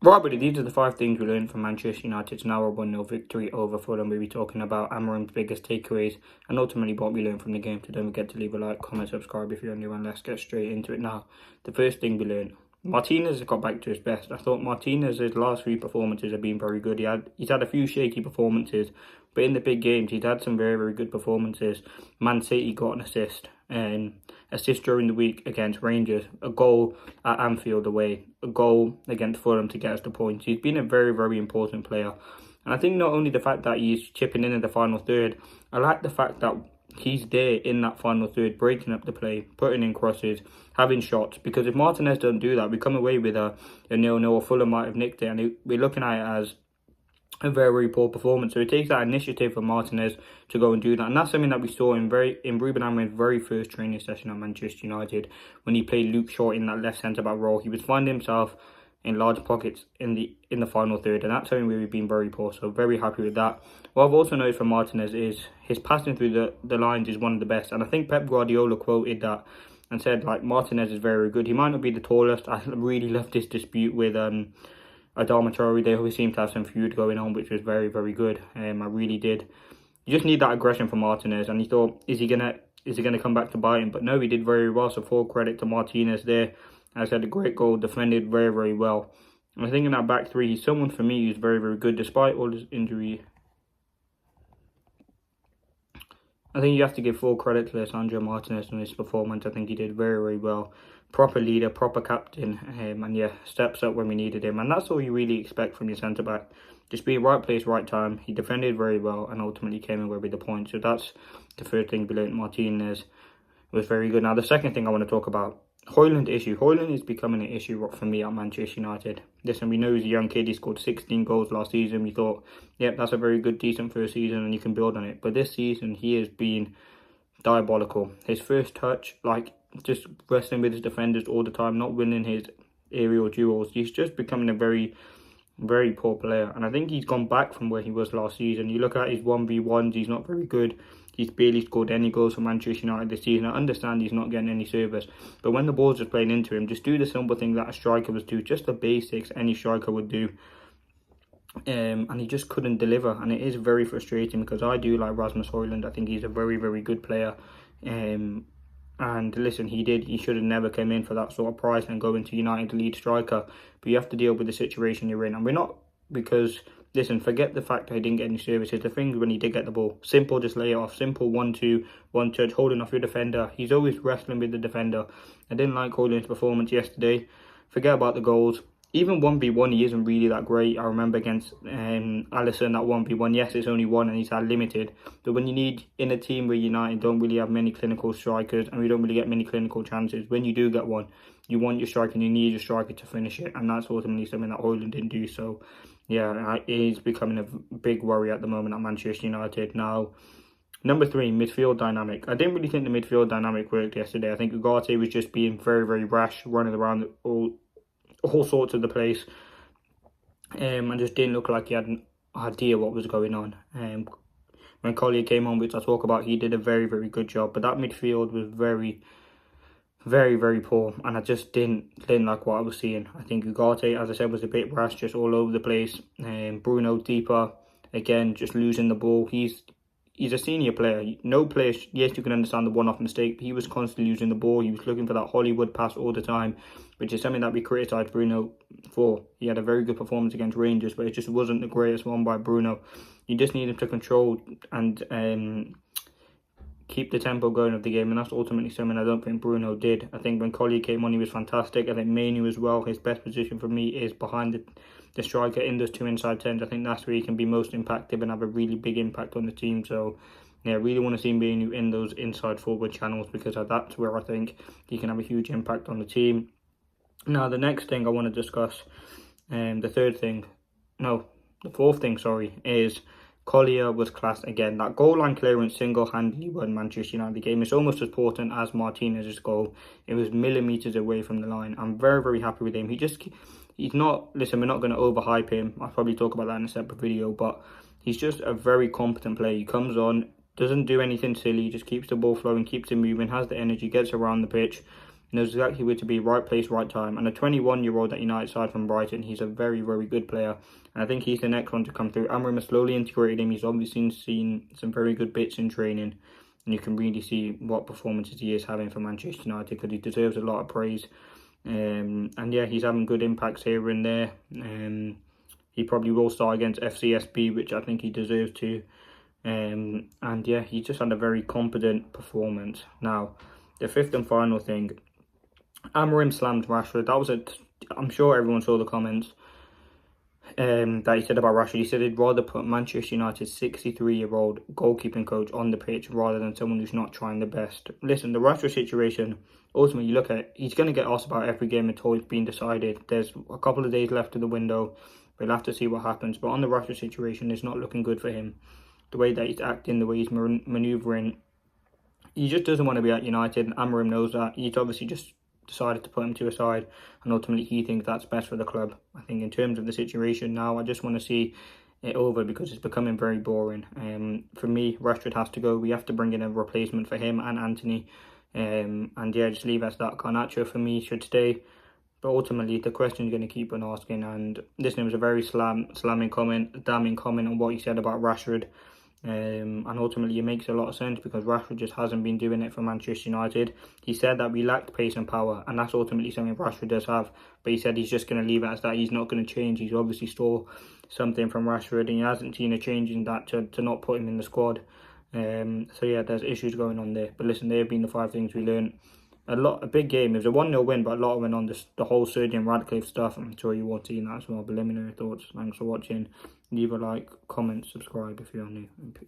Right, buddy, these are the 5 things we learned from Manchester United's narrow 1-0 victory over Fulham. We'll be talking about Amorim's biggest takeaways and ultimately what we learned from the game. So don't forget to leave a like, comment, subscribe if you're new, and let's get straight into it now. The first thing we learned, Martinez has got back to his best. I thought Martinez's last 3 performances have been very good. He's had a few shaky performances, but in the big games he's had some very, very good performances. Man City got an assist, and assist during the week against Rangers, a goal at Anfield away, a goal against Fulham to get us the points. He's been a very, very important player. And I think not only the fact that he's chipping in the final third, I like the fact that he's there in that final third, breaking up the play, putting in crosses, having shots. Because if Martinez doesn't do that, we come away with a 0-0, or Fulham might have nicked it, and we're looking at it as a very, very poor performance. So it takes that initiative for Martinez to go and do that. And that's something that we saw in Ruben Amorim's very first training session at Manchester United, when he played Luke Shaw in that left centre-back role. He was finding himself in large pockets in the final third, and that's something where we've been very poor. So very happy with that. What I've also noticed from Martinez is his passing through the lines is one of the best. And I think Pep Guardiola quoted that and said, like, Martinez is very good. He might not be the tallest. I really loved this dispute with Adama Traore. They always seem to have some feud going on, which was very, very good. I really did. You just need that aggression from Martinez, and he thought, is he gonna come back to bite him? But no, he did very well. So full credit to Martinez there. As had a great goal, defended very, very well. And I think in that back three, he's someone for me who's very, very good despite all his injury. I think you have to give full credit to Lisandro Martinez on his performance. I think he did very, very well. Proper leader, proper captain, and yeah, steps up when we needed him. And that's all you really expect from your centre-back. Just be right place, right time. He defended very well and ultimately came away with the point. So that's the first thing we learned. Martinez was very good. Now, the second thing I want to talk about, Holland issue. Holland is becoming an issue for me at Manchester United. Listen, we know he's a young kid. He scored 16 goals last season. We thought, yep, that's a very good, decent first season and you can build on it. But this season, he has been diabolical. His first touch, like, just wrestling with his defenders all the time, not winning his aerial duels. He's just becoming a very, very poor player. And I think he's gone back from where he was last season. You look at his 1v1s, he's not very good. He's barely scored any goals for Manchester United this season. I understand he's not getting any service, but when the ball's just playing into him, just do the simple thing that a striker would do, just the basics any striker would do. And he just couldn't deliver, and it is very frustrating because I do like Rasmus Højlund. I think he's a very, very good player. And listen, he should have never come in for that sort of price and go into United lead striker. But you have to deal with the situation you're in, and we're not, because listen, forget the fact that he didn't get any services. The things when he did get the ball, simple, just lay it off. Simple 1-2, one touch, holding off your defender. He's always wrestling with the defender. I didn't like Højlund's performance yesterday. Forget about the goals. Even 1v1, he isn't really that great. I remember against Alisson, that 1v1, yes, it's only one and he's had limited. But when you need, in a team where United don't really have many clinical strikers and we don't really get many clinical chances, when you do get one, you want your striker and you need your striker to finish it. And that's ultimately something that Højlund didn't do. So, yeah, it is becoming a big worry at the moment at Manchester United. Now, number 3, midfield dynamic. I didn't really think the midfield dynamic worked yesterday. I think Ugarte was just being very, very rash, running around all sorts of the place, and just didn't look like he had an idea what was going on. When COLLYER came on, which I'll talk about, he did a very, very good job, but that midfield was very, very, very poor, and I just didn't like what I was seeing. I think Ugarte, as I said, was a bit rash, just all over the place. Bruno deeper, again, just losing the ball. He's a senior player. No player, yes, you can understand the one-off mistake, but he was constantly losing the ball. He was looking for that Hollywood pass all the time, which is something that we criticised Bruno for. He had a very good performance against Rangers, but it just wasn't the greatest one by Bruno. You just need him to control and keep the tempo going of the game, and that's ultimately something I don't think Bruno did. I think when COLLYER came on, he was fantastic. I think Manu as well, his best position for me is behind the striker in those 2 inside 10s. I think that's where he can be most impactful and have a really big impact on the team. So, yeah, I really want to see Manu in those inside forward channels, because that's where I think he can have a huge impact on the team. Now, the next thing I want to discuss, the fourth thing, is COLLYER was class again. That goal line clearance single-handedly won Manchester United the game. It's almost as important as Martinez's goal. It was millimetres away from the line. I'm very, very happy with him. He's not, listen, we're not going to overhype him. I'll probably talk about that in a separate video, but he's just a very competent player. He comes on, doesn't do anything silly, just keeps the ball flowing, keeps it moving, has the energy, gets around the pitch. He knows exactly where to be, right place, right time. And a 21-year-old at United side from Brighton, he's a very, very good player. And I think he's the next one to come through. Amorim has slowly integrated him. He's obviously seen some very good bits in training. And you can really see what performances he is having for Manchester United, because he deserves a lot of praise. And yeah, he's having good impacts here and there. He probably will start against FCSB, which I think he deserves to. And yeah, he just had a very competent performance. Now, the fifth and final thing, Amorim slammed Rashford. That was I'm sure everyone saw the comments that he said about Rashford. He said he'd rather put Manchester United's 63-year-old goalkeeping coach on the pitch rather than someone who's not trying the best. Listen, the Rashford situation, ultimately, you look at, he's going to get asked about every game until it's been decided. There's a couple of days left of the window. We'll have to see what happens. But on the Rashford situation, it's not looking good for him. The way that he's acting, the way he's manoeuvring, he just doesn't want to be at United, and Amorim knows that. He's obviously just decided to put him to a side, and ultimately he thinks that's best for the club. I think in terms of the situation now, I just want to see it over, because it's becoming very boring. For me, Rashford has to go. We have to bring in a replacement for him and Anthony. And yeah, just leave it as that. Garnacho for me should stay. But ultimately, the question is going to keep on asking. And this was a very slamming comment, damning comment on what he said about Rashford. And ultimately, it makes a lot of sense, because Rashford just hasn't been doing it for Manchester United. He said that we lacked pace and power, and that's ultimately something Rashford does have. But he said he's just going to leave it as that. He's not going to change. He's obviously stole something from Rashford, and he hasn't seen a change in that to not put him in the squad. So yeah, there's issues going on there. But listen, they have been the 5 things we learned. A big game. It was a 1-0 win, but a lot went on the whole Sergio and Radcliffe stuff. I'm sure you all seen that as well. But let me know your thoughts. Thanks for watching. Leave a like, comment, subscribe if you're new, and peace.